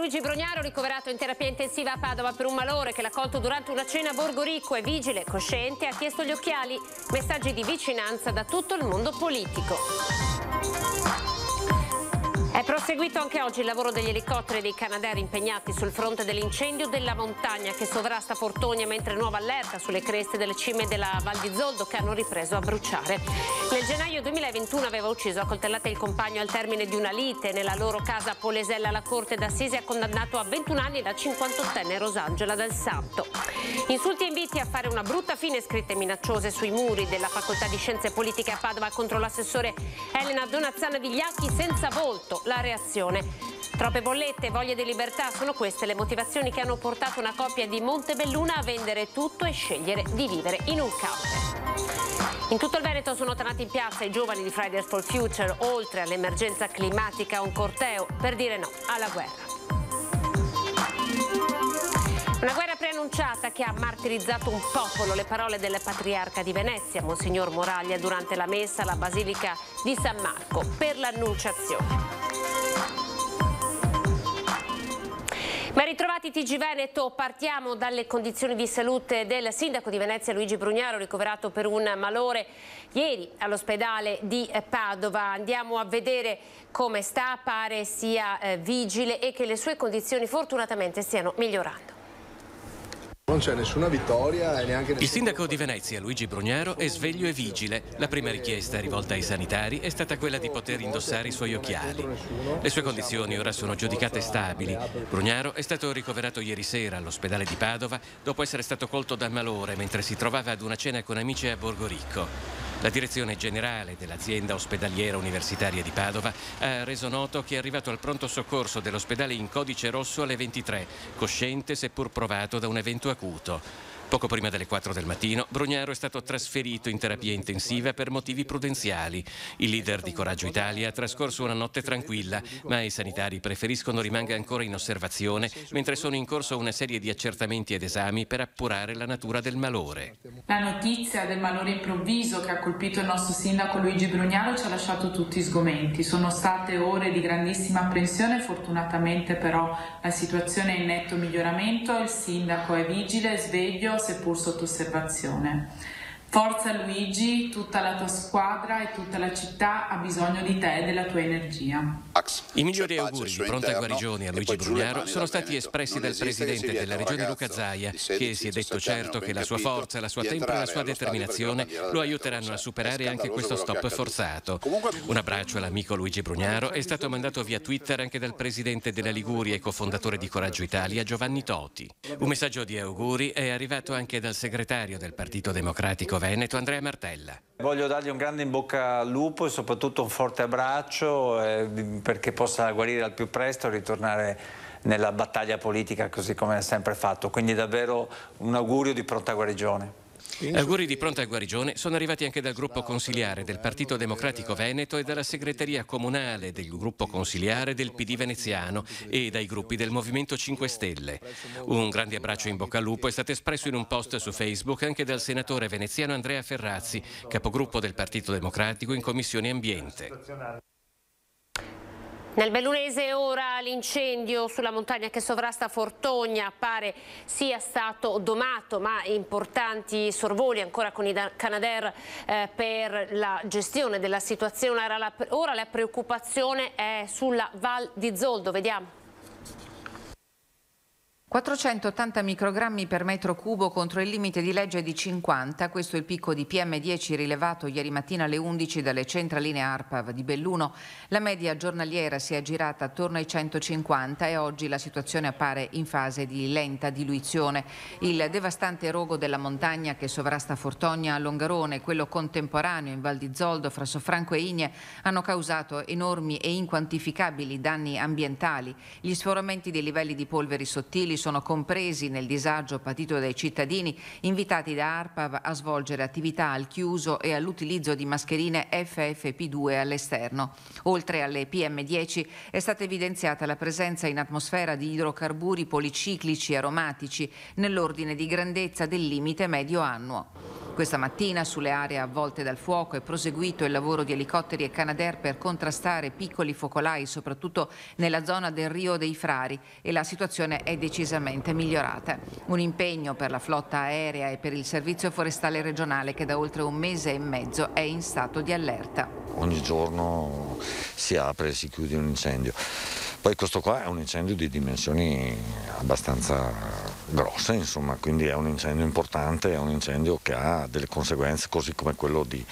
Luigi Brugnaro, ricoverato in terapia intensiva a Padova per un malore che l'ha colto durante una cena a Borgoricco. È vigile, cosciente, ha chiesto gli occhiali. Messaggi di vicinanza da tutto il mondo politico. È proseguito anche oggi il lavoro degli elicotteri e dei Canadair impegnati sul fronte dell'incendio della montagna che sovrasta Fortonia, mentre nuova allerta sulle creste delle cime della Val di Zoldo che hanno ripreso a bruciare. Nel gennaio 2021 aveva ucciso a coltellate il compagno al termine di una lite. Nella loro casa a Polesella la Corte d'Assise ha condannato a 21 anni la 58enne Rosangela Dal Santo. Insulti e inviti a fare una brutta fine, scritte minacciose sui muri della Facoltà di Scienze Politiche a Padova contro l'assessore Elena Donazzana Vigliacchi, senza volto. La reazione: troppe bollette, voglie di libertà, sono queste le motivazioni che hanno portato una coppia di Montebelluna a vendere tutto e scegliere di vivere in un camper. In tutto il Veneto sono tornati in piazza i giovani di Fridays for Future. Oltre all'emergenza climatica, un corteo per dire no alla guerra. Una guerra preannunciata che ha martirizzato un popolo. Le parole del patriarca di Venezia, Monsignor Moraglia, durante la messa alla Basilica di San Marco per l'Annunciazione. Ben ritrovati TG Veneto, partiamo dalle condizioni di salute del sindaco di Venezia Luigi Brugnaro, ricoverato per un malore ieri all'ospedale di Padova. Andiamo a vedere come sta, pare sia vigile e che le sue condizioni fortunatamente stiano migliorando. Non c'è nessuna vittoria e neanche Il sindaco di Venezia, Luigi Brugnaro, è sveglio e vigile. La prima richiesta rivolta ai sanitari è stata quella di poter indossare i suoi occhiali. Le sue condizioni ora sono giudicate stabili. Brugnaro è stato ricoverato ieri sera all'ospedale di Padova dopo essere stato colto dal malore mentre si trovava ad una cena con amici a Borgoricco. La direzione generale dell'azienda ospedaliera universitaria di Padova ha reso noto che è arrivato al pronto soccorso dell'ospedale in codice rosso alle 23, cosciente seppur provato da un evento acuto. Poco prima delle 4 del mattino, Brugnaro è stato trasferito in terapia intensiva per motivi prudenziali. Il leader di Coraggio Italia ha trascorso una notte tranquilla, ma i sanitari preferiscono rimanga ancora in osservazione, mentre sono in corso una serie di accertamenti ed esami per appurare la natura del malore. La notizia del malore improvviso che ha colpito il nostro sindaco Luigi Brugnaro ci ha lasciato tutti sgomenti. Sono state ore di grandissima apprensione, fortunatamente però la situazione è in netto miglioramento, il sindaco è vigile, sveglio, seppur sotto osservazione. Forza Luigi, tutta la tua squadra e tutta la città ha bisogno di te e della tua energia. I migliori auguri di pronta guarigione a Luigi Brugnaro sono stati espressi dal presidente della regione Luca Zaia, che si è detto certo che la sua forza, la sua tempra e la sua determinazione lo aiuteranno a superare anche questo stop forzato. Un abbraccio all'amico Luigi Brugnaro è stato mandato via Twitter anche dal presidente della Liguria e cofondatore di Coraggio Italia, Giovanni Toti. Un messaggio di auguri è arrivato anche dal segretario del Partito Democratico Veneto, Andrea Martella. Voglio dargli un grande in bocca al lupo e soprattutto un forte abbraccio perché possa guarire al più presto e ritornare nella battaglia politica così come ha sempre fatto. Quindi davvero un augurio di pronta guarigione. Auguri di pronta guarigione sono arrivati anche dal gruppo consiliare del Partito Democratico Veneto e dalla segreteria comunale del gruppo consiliare del PD veneziano e dai gruppi del Movimento 5 Stelle. Un grande abbraccio in bocca al lupo è stato espresso in un post su Facebook anche dal senatore veneziano Andrea Ferrazzi, capogruppo del Partito Democratico in Commissione Ambiente. Nel Bellunese ora l'incendio sulla montagna che sovrasta Fortonia pare sia stato domato, ma importanti sorvoli ancora con i Canadair per la gestione della situazione. Ora la preoccupazione è sulla Val di Zoldo, vediamo. 480 microgrammi per metro cubo contro il limite di legge di 50, questo è il picco di PM10 rilevato ieri mattina alle 11 dalle centraline ARPAV di Belluno. La media giornaliera si è aggirata attorno ai 150 e oggi la situazione appare in fase di lenta diluizione. Il devastante rogo della montagna che sovrasta Fortonia a Longarone, quello contemporaneo in Val di Zoldo fra Soffranco e Igne, hanno causato enormi e inquantificabili danni ambientali. Gli sforamenti dei livelli di polveri sottili sono compresi nel disagio patito dai cittadini invitati da ARPAV a svolgere attività al chiuso e all'utilizzo di mascherine FFP2 all'esterno. Oltre alle PM10 è stata evidenziata la presenza in atmosfera di idrocarburi policiclici aromatici nell'ordine di grandezza del limite medio annuo. Questa mattina sulle aree avvolte dal fuoco è proseguito il lavoro di elicotteri e Canadair per contrastare piccoli focolai, soprattutto nella zona del Rio dei Frari, e la situazione è decisamente migliorata. Un impegno per la flotta aerea e per il servizio forestale regionale che da oltre un mese e mezzo è in stato di allerta. Ogni giorno si apre e si chiude un incendio. Poi questo qua è un incendio di dimensioni abbastanza grosse, insomma, quindi è un incendio importante, è un incendio che ha delle conseguenze, così come quello di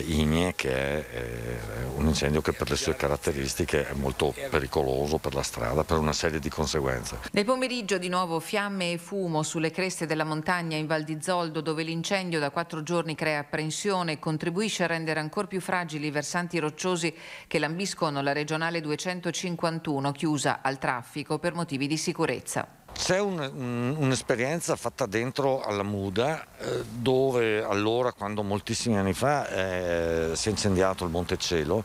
Inie, che è un incendio che per le sue caratteristiche è molto pericoloso per la strada, per una serie di conseguenze. Nel pomeriggio di nuovo fiamme e fumo sulle creste della montagna in Val di Zoldo, dove l'incendio da 4 giorni crea apprensione e contribuisce a rendere ancora più fragili i versanti rocciosi che lambiscono la regionale 251, chiusa al traffico per motivi di sicurezza. C'è un'esperienza fatta dentro alla Muda, dove allora, quando moltissimi anni fa si è incendiato il Monticello,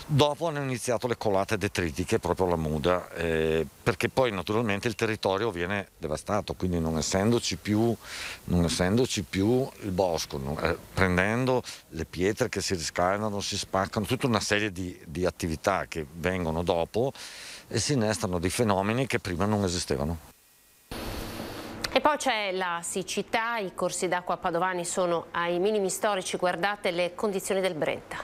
dopo hanno iniziato le colate detritiche proprio alla Muda, perché poi naturalmente il territorio viene devastato, quindi non essendoci più il bosco, prendendo le pietre che si riscaldano, si spaccano, tutta una serie di attività che vengono dopo e si innestano dei fenomeni che prima non esistevano. E poi c'è la siccità, i corsi d'acqua padovani sono ai minimi storici, guardate le condizioni del Brenta.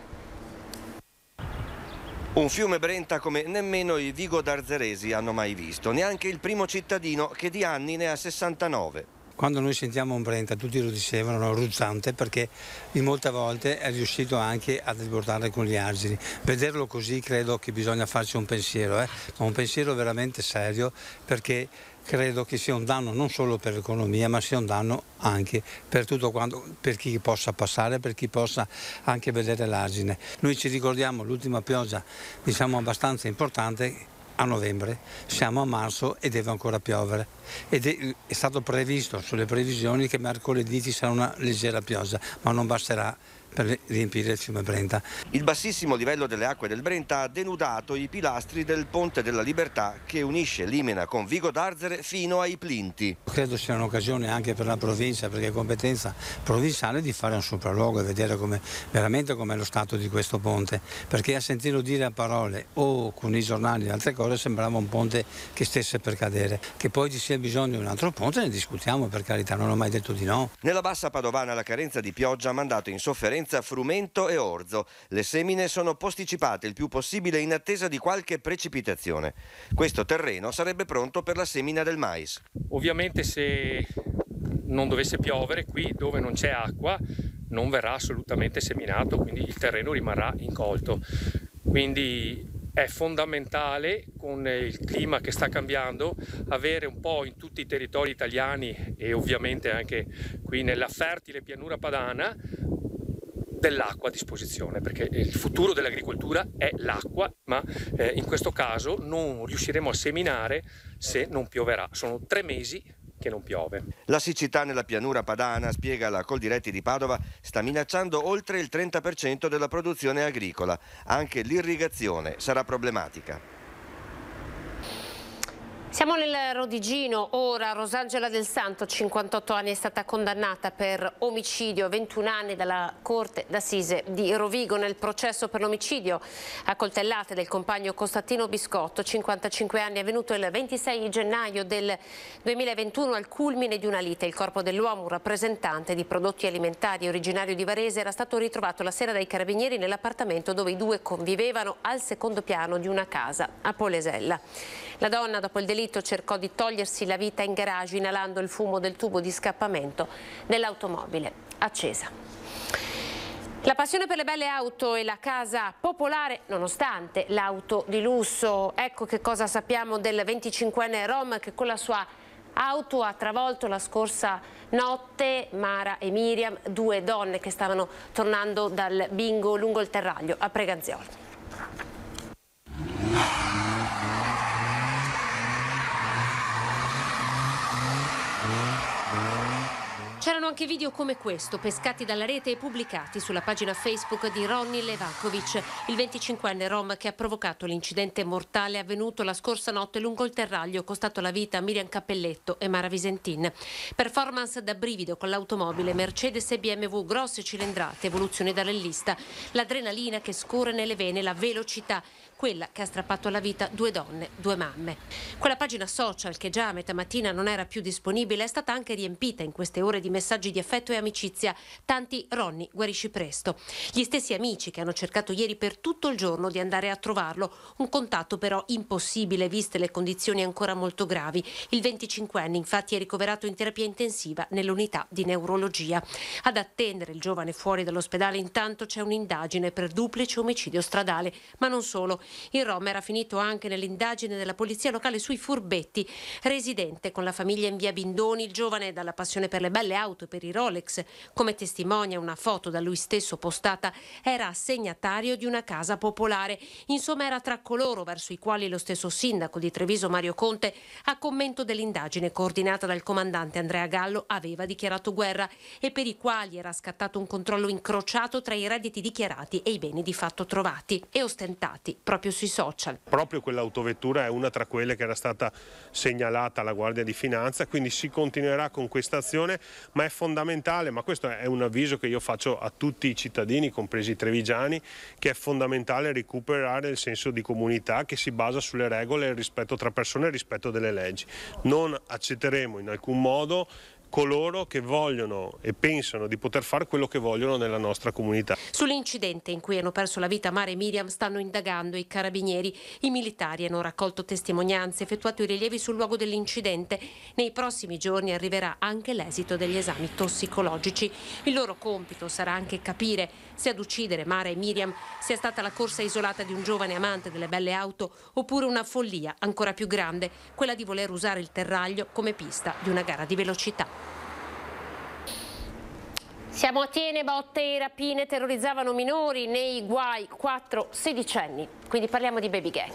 Un fiume Brenta come nemmeno i vigodarzeresi hanno mai visto, neanche il primo cittadino che di anni ne ha 69. Quando noi sentiamo un Brenta, tutti lo dicevano, ruzzante, perché in molte volte è riuscito anche a riportare con gli argini. Vederlo così credo che bisogna farci un pensiero, ma un pensiero veramente serio, perché credo che sia un danno non solo per l'economia, ma sia un danno anche per tutto quanto, per chi possa passare, per chi possa anche vedere l'argine. Noi ci ricordiamo l'ultima pioggia, diciamo abbastanza importante, a novembre, siamo a marzo e deve ancora piovere ed è stato previsto sulle previsioni che mercoledì ci sarà una leggera pioggia, ma non basterà per riempire il fiume Brenta. Il bassissimo livello delle acque del Brenta ha denudato i pilastri del Ponte della Libertà che unisce Limena con Vigodarzere fino ai Plinti. Credo sia un'occasione anche per la provincia, perché è competenza provinciale, di fare un sopralluogo e vedere veramente com'è lo stato di questo ponte, perché a sentirlo dire a parole o con i giornali e altre cose sembrava un ponte che stesse per cadere. Che poi ci sia bisogno di un altro ponte ne discutiamo, per carità, non ho mai detto di no. Nella bassa padovana la carenza di pioggia ha mandato in sofferenza Frumento e Orzo. Le semine sono posticipate il più possibile in attesa di qualche precipitazione. Questo terreno sarebbe pronto per la semina del mais. Ovviamente se non dovesse piovere, qui dove non c'è acqua non verrà assolutamente seminato, quindi il terreno rimarrà incolto. Quindi è fondamentale, con il clima che sta cambiando, avere un po' in tutti i territori italiani e ovviamente anche qui nella fertile pianura padana dell'acqua a disposizione, perché il futuro dell'agricoltura è l'acqua, ma in questo caso non riusciremo a seminare se non pioverà. Sono 3 mesi che non piove. La siccità nella pianura padana, spiega la Coldiretti di Padova, sta minacciando oltre il 30% della produzione agricola. Anche l'irrigazione sarà problematica. Siamo nel Rodigino, ora Rosangela Del Santo, 58 anni, è stata condannata per omicidio, 21 anni dalla Corte d'Assise di Rovigo nel processo per l'omicidio a coltellate del compagno Costantino Biscotto, 55 anni, è avvenuto il 26 gennaio del 2021 al culmine di una lite. Il corpo dell'uomo, un rappresentante di prodotti alimentari originario di Varese, era stato ritrovato la sera dai carabinieri nell'appartamento dove i due convivevano al secondo piano di una casa a Polesella. La donna, dopo il delitto, cercò di togliersi la vita in garage inalando il fumo del tubo di scappamento dell'automobile accesa. La passione per le belle auto e la casa popolare, nonostante l'auto di lusso. Ecco che cosa sappiamo del 25enne rom che con la sua auto ha travolto la scorsa notte Mara e Miriam, 2 donne che stavano tornando dal bingo lungo il Terraglio a Preganziolo. C'erano Girano anche video come questo, pescati dalla rete e pubblicati sulla pagina Facebook di Ronny Levakovic, il 25enne rom che ha provocato l'incidente mortale avvenuto la scorsa notte lungo il terraglio, costato la vita a Miriam Cappelletto e Mara Visentin. Performance da brivido con l'automobile, Mercedes e BMW, grosse cilindrate, evoluzioni da rallista, l'adrenalina che scorre nelle vene, la velocità, quella che ha strappato alla vita 2 donne, 2 mamme. Quella pagina social che già a metà mattina non era più disponibile è stata anche riempita in queste ore di messaggi di affetto e amicizia. Tanti Ronny, guarisci presto. Gli stessi amici che hanno cercato ieri per tutto il giorno di andare a trovarlo. Un contatto però impossibile viste le condizioni ancora molto gravi. Il 25enne infatti è ricoverato in terapia intensiva nell'unità di neurologia. Ad attendere il giovane fuori dall'ospedale intanto c'è un'indagine per duplice omicidio stradale, ma non solo. Il rom era finito anche nell'indagine della polizia locale sui furbetti. Residente con la famiglia in via Bindoni, il giovane dalla passione per le belle auto e per i Rolex, come testimonia una foto da lui stesso postata, era assegnatario di una casa popolare. Insomma, era tra coloro verso i quali lo stesso sindaco di Treviso Mario Conte, a commento dell'indagine coordinata dal comandante Andrea Gallo, aveva dichiarato guerra e per i quali era scattato un controllo incrociato tra i redditi dichiarati e i beni di fatto trovati e ostentati proprio sui social. Proprio quell'autovettura è una tra quelle che era stata segnalata alla Guardia di Finanza, quindi si continuerà con questa azione, ma è fondamentale, ma questo è un avviso che io faccio a tutti i cittadini, compresi i trevigiani, che è fondamentale recuperare il senso di comunità che si basa sulle regole, il rispetto tra persone e il rispetto delle leggi. Non accetteremo in alcun modo coloro che vogliono e pensano di poter fare quello che vogliono nella nostra comunità. Sull'incidente in cui hanno perso la vita Mara e Miriam stanno indagando i carabinieri. I militari hanno raccolto testimonianze, effettuato i rilievi sul luogo dell'incidente. Nei prossimi giorni arriverà anche l'esito degli esami tossicologici. Il loro compito sarà anche capire se ad uccidere Mara e Miriam sia stata la corsa isolata di un giovane amante delle belle auto oppure una follia ancora più grande, quella di voler usare il terraglio come pista di una gara di velocità. Siamo a Tiene, botte e rapine terrorizzavano minori, nei guai 4 sedicenni, quindi parliamo di baby gang.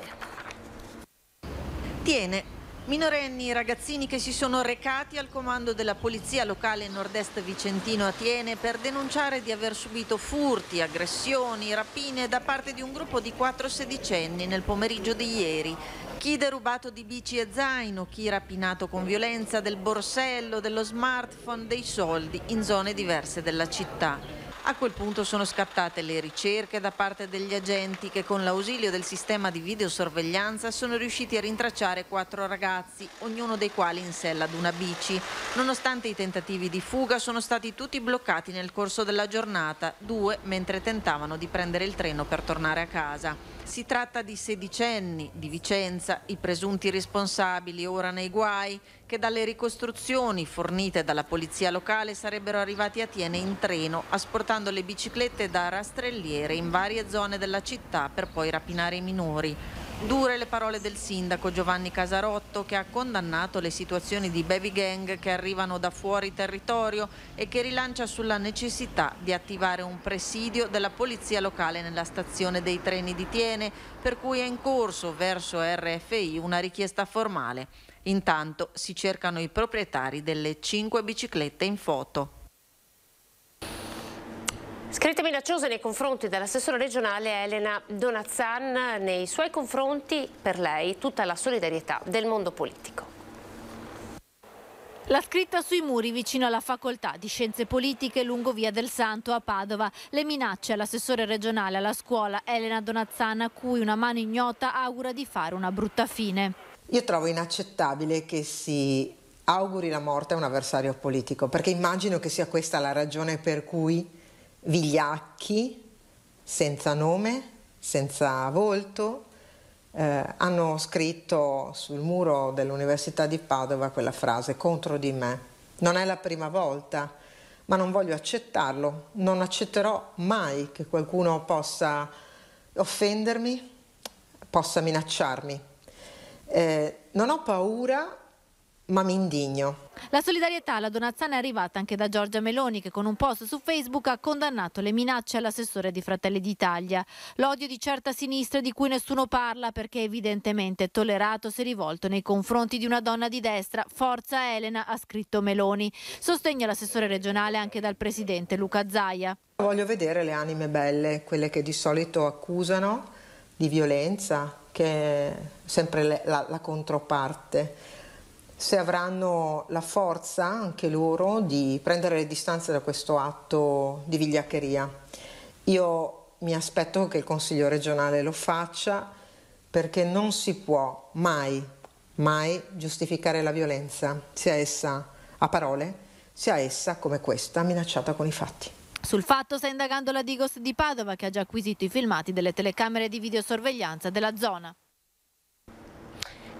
Tiene, minorenni ragazzini che si sono recati al comando della polizia locale nord-est vicentino a Tiene per denunciare di aver subito furti, aggressioni, rapine da parte di un gruppo di 4 sedicenni nel pomeriggio di ieri. Chi derubato di bici e zaino, chi rapinato con violenza del borsello, dello smartphone, dei soldi in zone diverse della città. A quel punto sono scattate le ricerche da parte degli agenti che con l'ausilio del sistema di videosorveglianza sono riusciti a rintracciare 4 ragazzi, ognuno dei quali in sella ad una bici. Nonostante i tentativi di fuga sono stati tutti bloccati nel corso della giornata, 2 mentre tentavano di prendere il treno per tornare a casa. Si tratta di sedicenni di Vicenza, i presunti responsabili ora nei guai, che dalle ricostruzioni fornite dalla polizia locale sarebbero arrivati a Tiene in treno, asportando le biciclette da rastrelliere in varie zone della città per poi rapinare i minori. Dure le parole del sindaco Giovanni Casarotto, che ha condannato le situazioni di baby gang che arrivano da fuori territorio e che rilancia sulla necessità di attivare un presidio della polizia locale nella stazione dei treni di Tiene, per cui è in corso verso RFI una richiesta formale. Intanto si cercano i proprietari delle 5 biciclette in foto. Scritte minacciose nei confronti dell'assessore regionale Elena Donazzan, nei suoi confronti per lei tutta la solidarietà del mondo politico. La scritta sui muri vicino alla facoltà di scienze politiche lungo via del Santo a Padova. Le minacce all'assessore regionale alla scuola Elena Donazzan, a cui una mano ignota augura di fare una brutta fine. Io trovo inaccettabile che si auguri la morte a un avversario politico, perché immagino che sia questa la ragione per cui vigliacchi, senza nome, senza volto, hanno scritto sul muro dell'Università di Padova quella frase: contro di me. Non è la prima volta, ma non voglio accettarlo, non accetterò mai che qualcuno possa offendermi, possa minacciarmi. Non ho paura, ma mi indigno. La solidarietà alla Donazzana è arrivata anche da Giorgia Meloni, che con un post su Facebook ha condannato le minacce all'assessore di Fratelli d'Italia. L'odio di certa sinistra di cui nessuno parla perché evidentemente tollerato si è rivolto nei confronti di una donna di destra. Forza Elena, ha scritto Meloni. Sostegno all'assessore regionale anche dal presidente Luca Zaia. Voglio vedere le anime belle, quelle che di solito accusano di violenza, che è sempre la controparte. Se avranno la forza anche loro di prendere le distanze da questo atto di vigliaccheria. Io mi aspetto che il Consiglio regionale lo faccia, perché non si può mai giustificare la violenza, sia essa a parole, sia essa come questa minacciata con i fatti. Sul fatto sta indagando la Digos di Padova, che ha già acquisito i filmati delle telecamere di videosorveglianza della zona.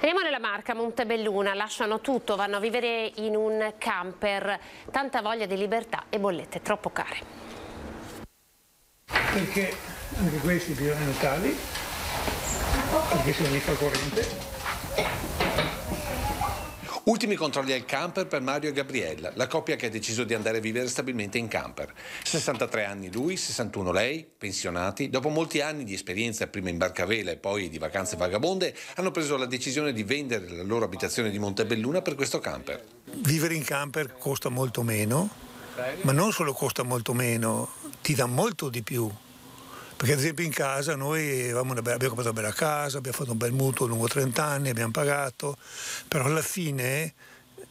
Andiamo nella Marca, Montebelluna, lasciano tutto, vanno a vivere in un camper, tanta voglia di libertà e bollette troppo care. Perché anche questi bisogna tali, perché se mi fa corrente. Ultimi controlli al camper per Mario e Gabriella, la coppia che ha deciso di andare a vivere stabilmente in camper. 63 anni lui, 61 lei, pensionati, dopo molti anni di esperienza prima in barcavela e poi di vacanze vagabonde, hanno preso la decisione di vendere la loro abitazione di Montebelluna per questo camper. Vivere in camper costa molto meno, ma non solo costa molto meno, ti dà molto di più. Perché ad esempio in casa noi abbiamo comprato una bella casa, abbiamo fatto un bel mutuo lungo 30 anni, abbiamo pagato, però alla fine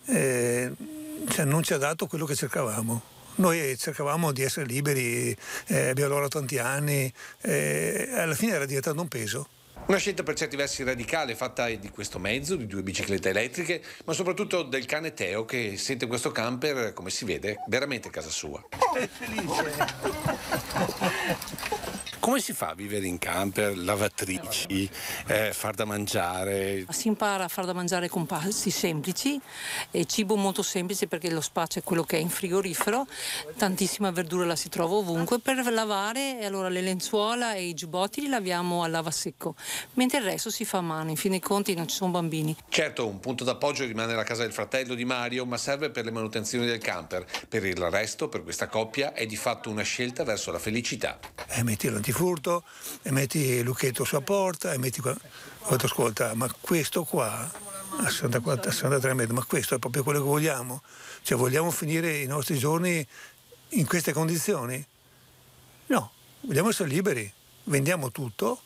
non ci ha dato quello che cercavamo. Noi cercavamo di essere liberi, abbiamo lavorato tanti anni, alla fine era diventato un peso. Una scelta per certi versi radicale, fatta di questo mezzo, di 2 biciclette elettriche, ma soprattutto del cane Teo che sente questo camper, come si vede, veramente casa sua. È felice. Come si fa a vivere in camper, lavatrici, far da mangiare? Si impara a far da mangiare con pasti semplici e cibo molto semplice, perché lo spazio è quello che è in frigorifero, tantissima verdura la si trova ovunque. Per lavare, allora le lenzuola e i giubbotti li laviamo a lavasecco, mentre il resto si fa a mano, in fin dei conti non ci sono bambini. Certo, un punto d'appoggio rimane la casa del fratello di Mario, ma serve per le manutenzioni del camper. Per il resto, per questa coppia, è di fatto una scelta verso la felicità. Metti l'antifurto, e metti il lucchetto sulla porta, e metti qua. Ascolta, ma questo qua, a 63 metri, ma questo è proprio quello che vogliamo? Cioè vogliamo finire i nostri giorni in queste condizioni? No, vogliamo essere liberi, vendiamo tutto,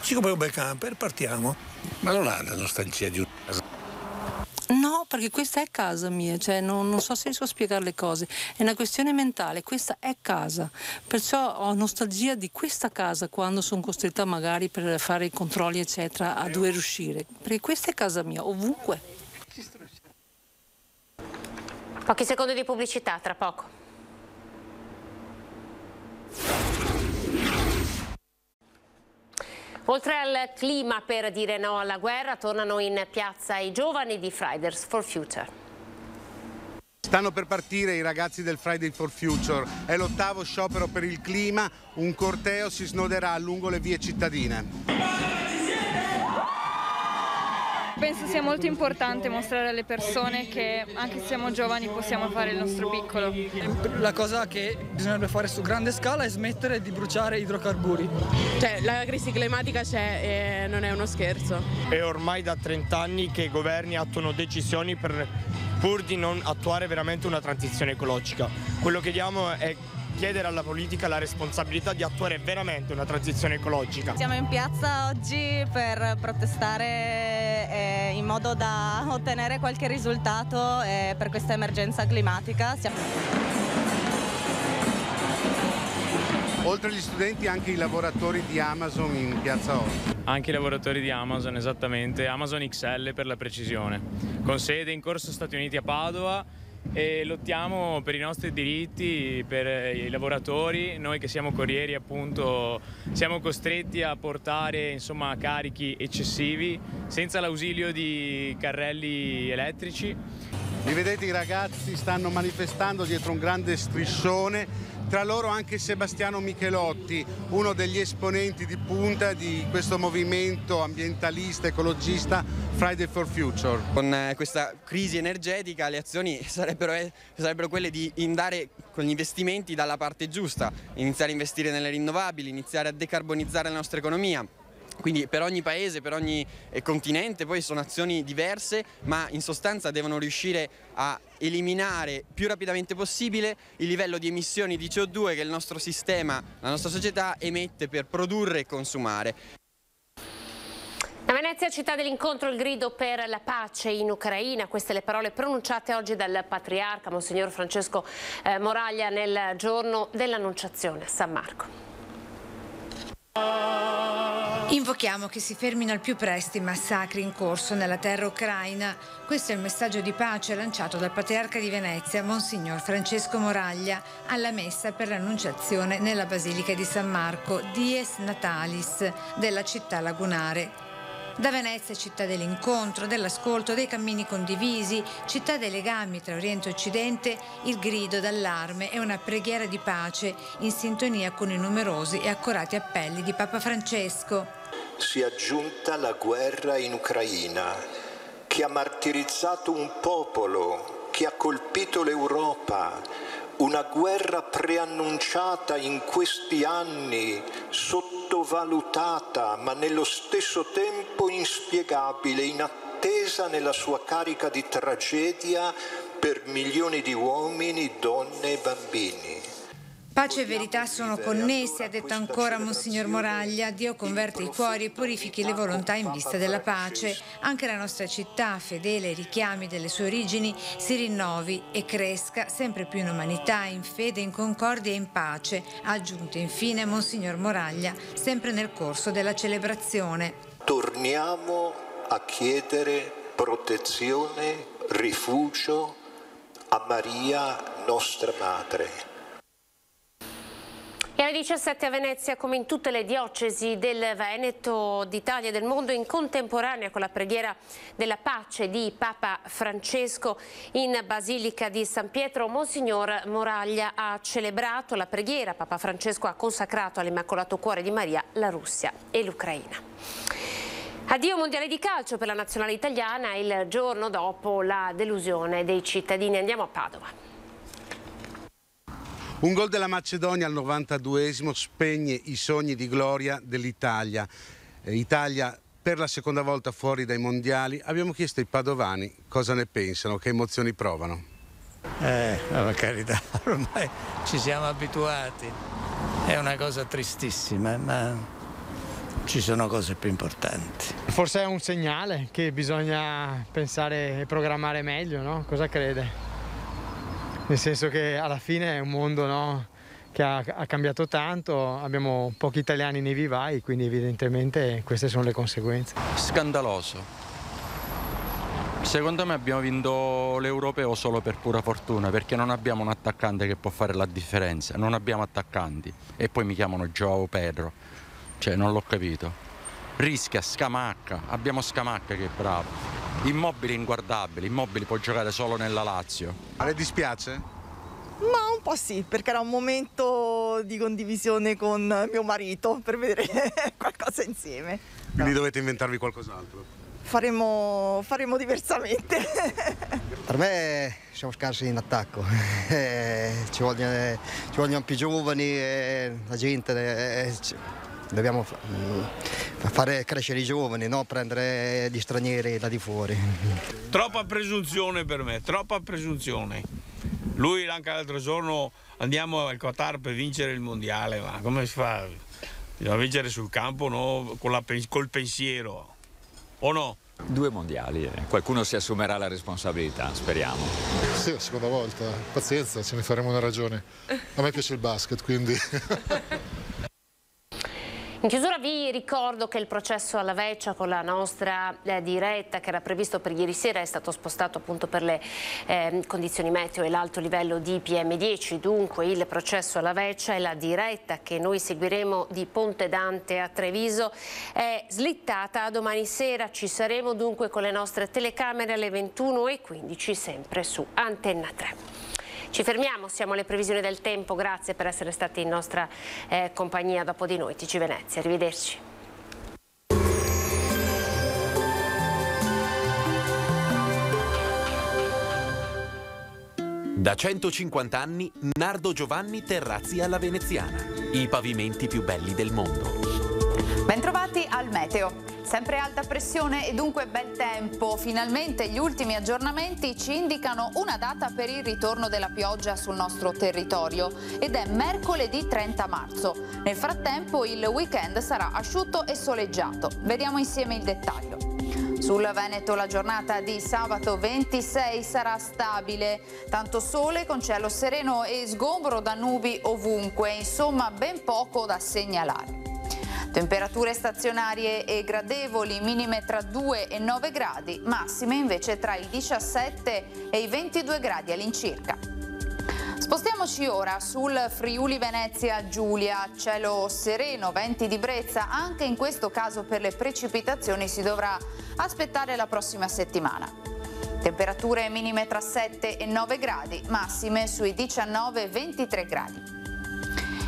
ci compriamo un bel camper, partiamo. Ma non ha la nostalgia di una casa? No, perché questa è casa mia, cioè non so se riesco a spiegare le cose, è una questione mentale, questa è casa, perciò ho nostalgia di questa casa quando sono costretta magari per fare i controlli eccetera a dover uscire, perché questa è casa mia, ovunque. Pochi secondi di pubblicità, tra poco. Oltre al clima per dire no alla guerra, tornano in piazza i giovani di Fridays for Future. Stanno per partire i ragazzi del Fridays for Future, è l'8º sciopero per il clima, un corteo si snoderà lungo le vie cittadine. Penso sia molto importante mostrare alle persone che anche se siamo giovani possiamo fare il nostro piccolo. La cosa che bisognerebbe fare su grande scala è smettere di bruciare idrocarburi. Cioè, la crisi climatica c'è e non è uno scherzo. È ormai da 30 anni che i governi attuano decisioni pur di non attuare veramente una transizione ecologica. Quello che diamo è chiedere alla politica la responsabilità di attuare veramente una transizione ecologica. Siamo in piazza oggi per protestare in modo da ottenere qualche risultato per questa emergenza climatica. Oltre agli studenti anche i lavoratori di Amazon in piazza oggi. Anche i lavoratori di Amazon, esattamente, Amazon XL per la precisione, con sede in Corso Stati Uniti a Padova. E lottiamo per i nostri diritti, per i lavoratori. Noi che siamo corrieri appunto siamo costretti a portare carichi eccessivi senza l'ausilio di carrelli elettrici. Li vedete, i ragazzi stanno manifestando dietro un grande striscione, tra loro anche Sebastiano Michelotti, uno degli esponenti di punta di questo movimento ambientalista, ecologista Friday for Future. Con questa crisi energetica le azioni sarebbero quelle di andare con gli investimenti dalla parte giusta, iniziare a investire nelle rinnovabili, iniziare a decarbonizzare la nostra economia. Quindi per ogni paese, per ogni continente poi sono azioni diverse, ma in sostanza devono riuscire a eliminare più rapidamente possibile il livello di emissioni di CO2 che il nostro sistema, la nostra società emette per produrre e consumare. A Venezia, città dell'incontro, il grido per la pace in Ucraina. Queste le parole pronunciate oggi dal patriarca Monsignor Francesco Moraglia nel giorno dell'Annunciazione a San Marco. Invochiamo che si fermino al più presto i massacri in corso nella terra ucraina. Questo è il messaggio di pace lanciato dal Patriarca di Venezia, Monsignor Francesco Moraglia, alla messa per l'Annunciazione nella Basilica di San Marco, Dies Natalis, della città lagunare. Da Venezia, città dell'incontro, dell'ascolto, dei cammini condivisi, città dei legami tra Oriente e Occidente, il grido d'allarme è una preghiera di pace in sintonia con i numerosi e accorati appelli di Papa Francesco. Si è giunta la guerra in Ucraina, che ha martirizzato un popolo, che ha colpito l'Europa. Una guerra preannunciata in questi anni, sottovalutata, ma nello stesso tempo inspiegabile, inattesa nella sua carica di tragedia per milioni di uomini, donne e bambini. Pace e verità sono connessi, ha detto ancora Monsignor Moraglia. Dio converte i cuori e purifichi le volontà in vista della pace. Anche la nostra città, fedele ai richiami delle sue origini, si rinnovi e cresca sempre più in umanità, in fede, in concordia e in pace, ha aggiunto infine Monsignor Moraglia, sempre nel corso della celebrazione. Torniamo a chiedere protezione, rifugio a Maria, nostra Madre. E alle 17 a Venezia, come in tutte le diocesi del Veneto, d'Italia e del mondo, in contemporanea con la preghiera della pace di Papa Francesco in Basilica di San Pietro, Monsignor Moraglia ha celebrato la preghiera. Papa Francesco ha consacrato all'Immacolato Cuore di Maria la Russia e l'Ucraina. Addio mondiale di calcio per la nazionale italiana il giorno dopo la delusione dei cittadini. Andiamo a Padova. Un gol della Macedonia al 92esimo spegne i sogni di gloria dell'Italia. Italia per la seconda volta fuori dai mondiali. Abbiamo chiesto ai padovani cosa ne pensano, che emozioni provano. Per carità, ormai ci siamo abituati. È una cosa tristissima, ma ci sono cose più importanti. Forse è un segnale che bisogna pensare e programmare meglio, no? Cosa crede? Nel senso che alla fine è un mondo, no, che ha cambiato tanto, abbiamo pochi italiani nei vivai, quindi evidentemente queste sono le conseguenze. Scandaloso. Secondo me abbiamo vinto l'Europeo solo per pura fortuna, perché non abbiamo un attaccante che può fare la differenza, non abbiamo attaccanti e poi mi chiamano João Pedro, cioè non l'ho capito. Rischia, Scamacca, abbiamo Scamacca che è bravo. Immobile inguardabile, Immobile può giocare solo nella Lazio. A lei dispiace? Ma un po' sì, perché era un momento di condivisione con mio marito per vedere qualcosa insieme. Quindi dovete inventarvi qualcos'altro? Faremo diversamente. Per me siamo scarsi in attacco, ci vogliono più giovani, la gente... Dobbiamo fare crescere i giovani, no? Prendere gli stranieri da di fuori. Troppa presunzione per me, troppa presunzione. Lui anche l'altro giorno andiamo al Qatar per vincere il mondiale, ma come si fa? Bisogna vincere sul campo, no? Col pensiero, o no? 2 mondiali, qualcuno si assumerà la responsabilità, speriamo. Sì, la seconda volta, pazienza, ce ne faremo una ragione. A me piace il basket, quindi... In chiusura vi ricordo che il processo alla Vecchia con la nostra diretta, che era previsto per ieri sera, è stato spostato appunto per le condizioni meteo e l'alto livello di PM10. Dunque il processo alla Vecchia e la diretta che noi seguiremo di Ponte Dante a Treviso è slittata a domani sera. Ci saremo dunque con le nostre telecamere alle 21:15 sempre su Antenna 3. Ci fermiamo, siamo alle previsioni del tempo, grazie per essere stati in nostra compagnia. Dopo di noi TG Venezia, arrivederci. Da 150 anni Nardo Giovanni Terrazzi alla Veneziana, i pavimenti più belli del mondo. Bentrovati al meteo. Sempre alta pressione e dunque bel tempo. Finalmente gli ultimi aggiornamenti ci indicano una data per il ritorno della pioggia sul nostro territorio ed è mercoledì 30 marzo. Nel frattempo il weekend sarà asciutto e soleggiato. Vediamo insieme il dettaglio. Sul Veneto la giornata di sabato 26 sarà stabile, tanto sole con cielo sereno e sgombro da nubi ovunque, insomma ben poco da segnalare. Temperature stazionarie e gradevoli, minime tra 2 e 9 gradi, massime invece tra i 17 e i 22 gradi all'incirca. Spostiamoci ora sul Friuli Venezia Giulia, cielo sereno, venti di brezza, anche in questo caso per le precipitazioni si dovrà aspettare la prossima settimana. Temperature minime tra 7 e 9 gradi, massime sui 19 e 23 gradi.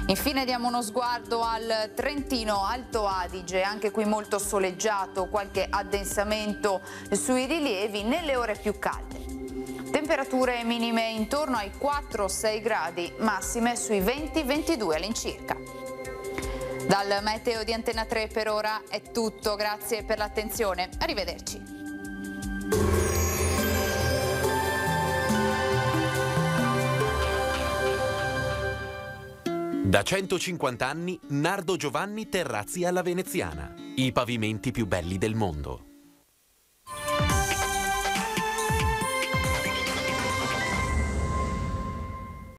Infine diamo uno sguardo al Trentino Alto Adige, anche qui molto soleggiato, qualche addensamento sui rilievi nelle ore più calde. Temperature minime intorno ai 4-6 gradi, massime sui 20-22 all'incirca. Dal meteo di Antenna 3 per ora è tutto, grazie per l'attenzione, arrivederci. Da 150 anni Nardo Giovanni Terrazzi alla Veneziana, i pavimenti più belli del mondo.